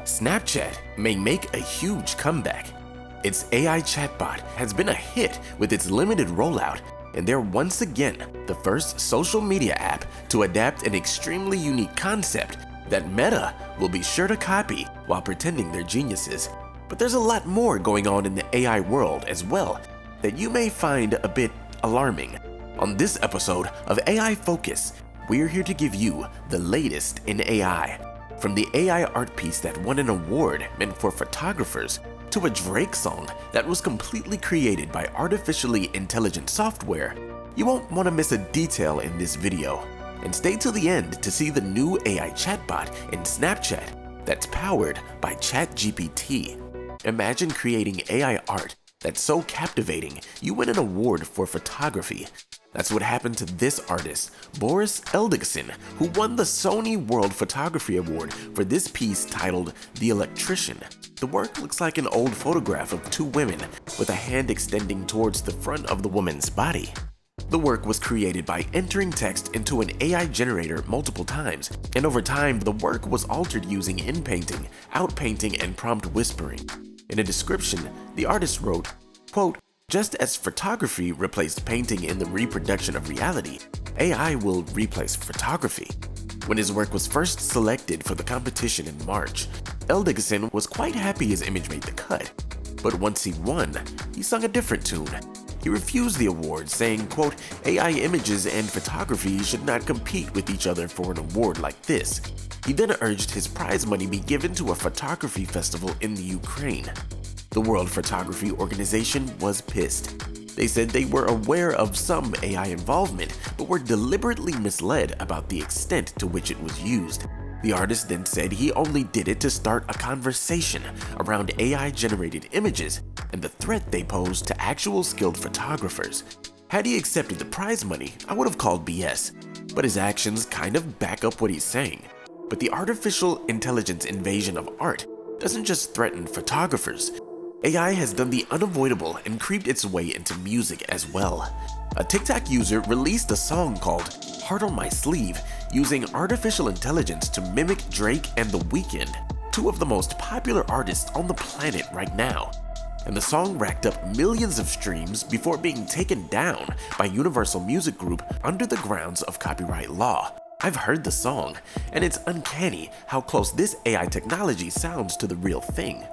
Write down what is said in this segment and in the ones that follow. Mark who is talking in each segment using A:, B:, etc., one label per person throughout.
A: Snapchat may make a huge comeback. Its AI chatbot has been a hit with its limited rollout, and they're once again the first social media app to adapt an extremely unique concept that Meta will be sure to copy while pretending they're geniuses. But there's a lot more going on in the AI world as well that you may find a bit alarming. On this episode of AI Focus, we're here to give you the latest in AI. From the AI art piece that won an award meant for photographers, to a Drake song that was completely created by artificially intelligent software, you won't want to miss a detail in this video. And stay till the end to see the new AI chatbot in Snapchat that's powered by ChatGPT. Imagine creating AI art that's so captivating you win an award for photography. That's what happened to this artist, Boris Eldagson, who won the Sony World Photography Award for this piece titled The Electrician. The work looks like an old photograph of two women with a hand extending towards the front of the woman's body. The work was created by entering text into an AI generator multiple times, and over time the work was altered using in-painting, out-painting, and prompt whispering. In a description, the artist wrote, quote, "Just as photography replaced painting in the reproduction of reality, AI will replace photography." When his work was first selected for the competition in March, Eldagson was quite happy his image made the cut. But once he won, he sung a different tune. He refused the award, saying, quote, "AI images and photography should not compete with each other for an award like this." He then urged his prize money be given to a photography festival in the Ukraine. The World Photography Organization was pissed. They said they were aware of some AI involvement, but were deliberately misled about the extent to which it was used. The artist then said he only did it to start a conversation around AI-generated images and the threat they pose to actual skilled photographers. Had he accepted the prize money, I would have called BS, but his actions kind of back up what he's saying. But the artificial intelligence invasion of art doesn't just threaten photographers. AI has done the unavoidable and creeped its way into music as well. A TikTok user released a song called Heart on My Sleeve using artificial intelligence to mimic Drake and The Weeknd, two of the most popular artists on the planet right now. And the song racked up millions of streams before being taken down by Universal Music Group under the grounds of copyright law. I've heard the song, and it's uncanny how close this AI technology sounds to the real thing.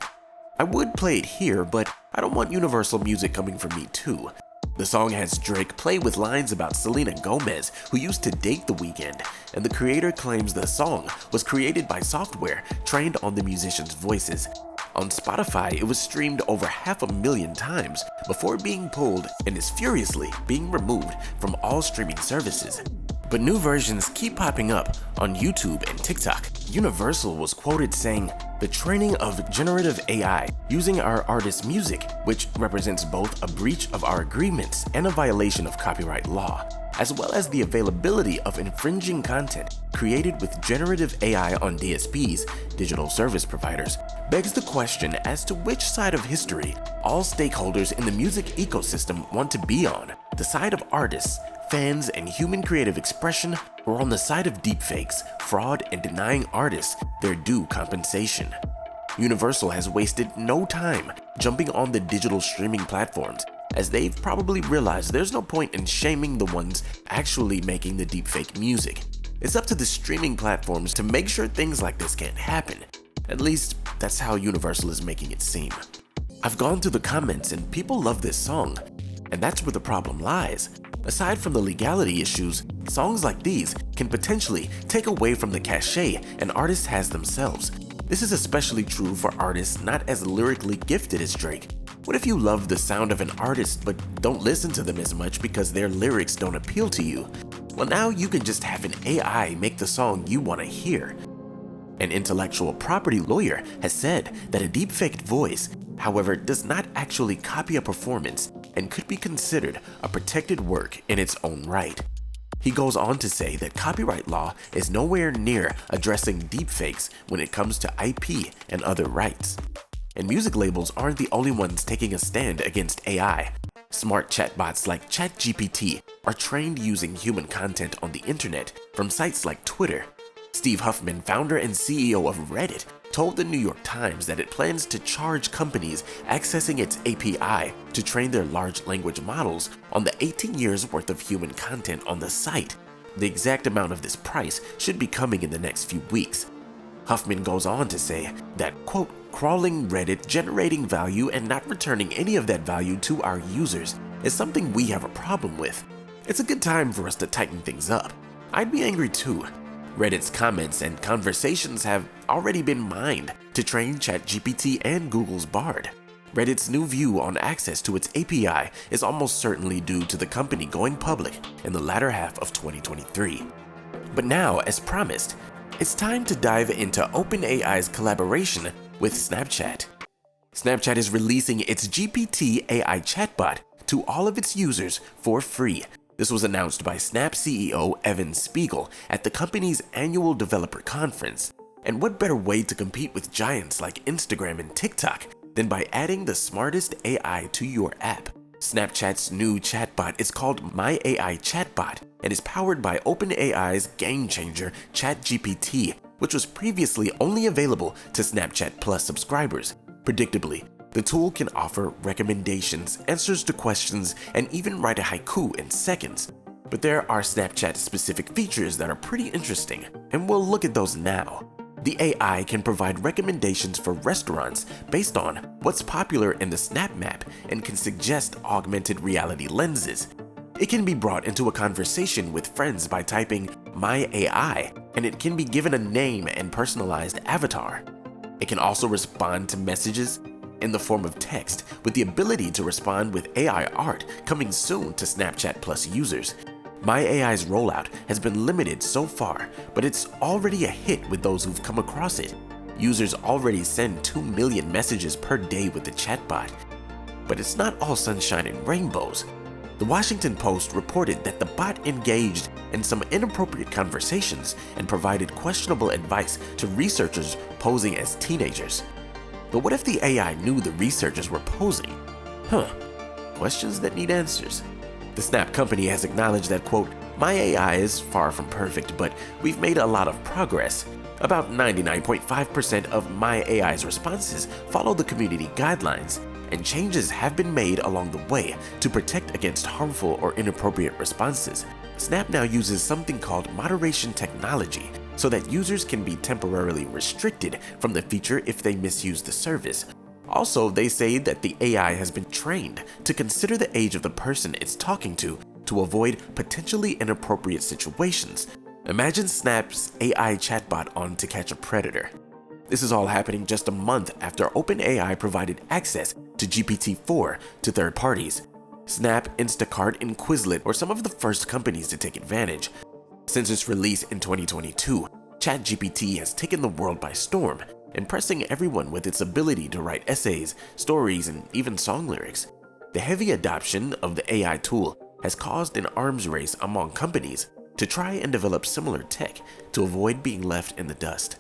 A: I would play it here, but I don't want Universal Music coming for me too. The song has Drake play with lines about Selena Gomez, who used to date The Weeknd, and the creator claims the song was created by software trained on the musicians' voices. On Spotify, it was streamed over 500,000 times before being pulled and is furiously being removed from all streaming services. But new versions keep popping up on YouTube and TikTok. Universal was quoted saying, "The training of generative AI using our artists' music, which represents both a breach of our agreements and a violation of copyright law, as well as the availability of infringing content created with generative AI on DSPs, digital service providers, begs the question as to which side of history all stakeholders in the music ecosystem want to be on, the side of artists, fans, and human creative expression, or on the side of deepfakes, fraud, and denying artists their due compensation." Universal has wasted no time jumping on the digital streaming platforms, as they've probably realized there's no point in shaming the ones actually making the deepfake music. It's up to the streaming platforms to make sure things like this can't happen. At least, that's how Universal is making it seem. I've gone through the comments and people love this song, and that's where the problem lies. Aside from the legality issues, songs like these can potentially take away from the cachet an artist has themselves. This is especially true for artists not as lyrically gifted as Drake. What if you love the sound of an artist but don't listen to them as much because their lyrics don't appeal to you? Well, now you can just have an AI make the song you want to hear. An intellectual property lawyer has said that a deepfaked voice, however, does not actually copy a performance and could be considered a protected work in its own right. He goes on to say that copyright law is nowhere near addressing deepfakes when it comes to IP and other rights. And music labels aren't the only ones taking a stand against AI. Smart chatbots like ChatGPT are trained using human content on the internet from sites like Twitter. Steve Huffman, founder and CEO of Reddit, told the New York Times that it plans to charge companies accessing its API to train their large language models on the 18 years worth of human content on the site. The exact amount of this price should be coming in the next few weeks. Huffman goes on to say that, quote, crawling Reddit, generating value, and not returning any of that value to our users is something we have a problem with. It's a good time for us to tighten things up. I'd be angry too. Reddit's comments and conversations have already been mined to train ChatGPT and Google's Bard. Reddit's new view on access to its API is almost certainly due to the company going public in the latter half of 2023. But now, as promised, it's time to dive into OpenAI's collaboration with Snapchat. Snapchat is releasing its GPT AI chatbot to all of its users for free. This was announced by Snap CEO Evan Spiegel at the company's annual developer conference. And what better way to compete with giants like Instagram and TikTok than by adding the smartest AI to your app? Snapchat's new chatbot is called My AI Chatbot and is powered by OpenAI's game changer ChatGPT, which was previously only available to Snapchat Plus subscribers. Predictably, the tool can offer recommendations, answers to questions, and even write a haiku in seconds. But there are Snapchat-specific features that are pretty interesting, and we'll look at those now. The AI can provide recommendations for restaurants based on what's popular in the Snap Map and can suggest augmented reality lenses. It can be brought into a conversation with friends by typing My AI, and it can be given a name and personalized avatar. It can also respond to messages in the form of text, with the ability to respond with AI art coming soon to Snapchat Plus users. My AI's rollout has been limited so far, but it's already a hit with those who've come across it. Users already send 2 million messages per day with the chatbot. But it's not all sunshine and rainbows. The Washington Post reported that the bot engaged in some inappropriate conversations and provided questionable advice to researchers posing as teenagers. But what if the AI knew the researchers were posing? Questions that need answers. The Snap company has acknowledged that, quote, My AI is far from perfect, but we've made a lot of progress. About 99.5% of My AI's responses follow the community guidelines, and changes have been made along the way to protect against harmful or inappropriate responses. Snap now uses something called moderation technology so that users can be temporarily restricted from the feature if they misuse the service. Also, they say that the AI has been trained to consider the age of the person it's talking to avoid potentially inappropriate situations. Imagine Snap's AI chatbot on To Catch a Predator. This is all happening just a month after OpenAI provided access to GPT-4 to third parties. Snap, Instacart, and Quizlet were some of the first companies to take advantage. Since its release in 2022, ChatGPT has taken the world by storm, impressing everyone with its ability to write essays, stories, and even song lyrics. The heavy adoption of the AI tool has caused an arms race among companies to try and develop similar tech to avoid being left in the dust.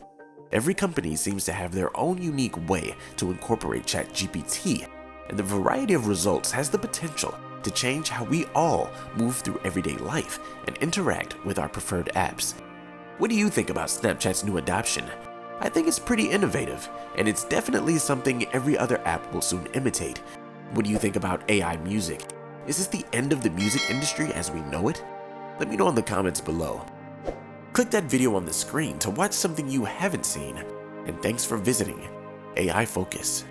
A: Every company seems to have their own unique way to incorporate ChatGPT, and the variety of results has the potential to change how we all move through everyday life and interact with our preferred apps. What do you think about Snapchat's new adoption? I think it's pretty innovative, and it's definitely something every other app will soon imitate. What do you think about AI music? Is this the end of the music industry as we know it? Let me know in the comments below. Click that video on the screen to watch something you haven't seen, and thanks for visiting AI Focus.